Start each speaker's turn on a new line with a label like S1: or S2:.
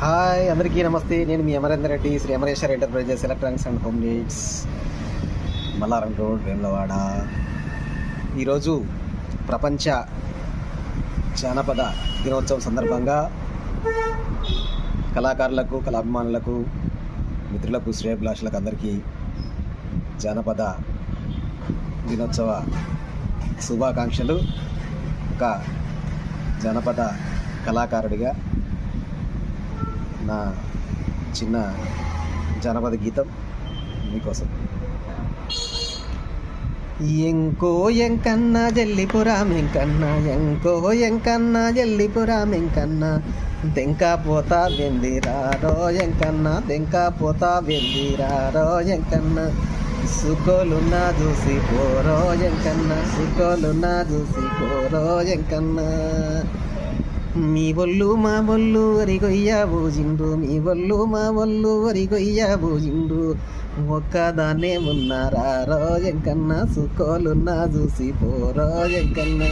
S1: Hi అందరికీ నమస్తే. నేను మీ Amarender Reddy, Sri Amareshwar enterprises electronics and home needs, Mallaram road, Vemulawada. ఈరోజు ప్రపంచ జానపద దినోత్సవం సందర్భంగా కళాకారులకు, కళాభిమానులకు, మిత్రులకు, శ్రేయభిలాషులకు అందరికీ జానపద దినోత్సవ శుభాకాంక్షలు. ఒక జానపద కళాకారుడిగా నా చిన్న జానపద గీతం మీకోసం. ఎంకో ఎంకన్న జల్లిపురా మెంకన్న, ఎంకో ఎంకన్న జల్లిపురా మెంకన్న, దెంకా పోతా వెందిరారో ఎంకన్న, దెంకా పోతా వెందిరారో ఎంకన్న, సుకోలున్నా చూసి పోరో ఎంకన్న, సుకోలున్నా చూసి పోరో ఎంకన్న. మీ ఒళ్ళు మా ఒళ్ళు వరిగొయ్య బూజిండు, మీ ఒళ్ళు మా ఒళ్ళు వరిగొయ్య బూజిండు, ఒక్కదాన్నే ఉన్నారా రో ఎంకన్నా, సుకోలున్నా చూసి పోరో ఎంకన్నా.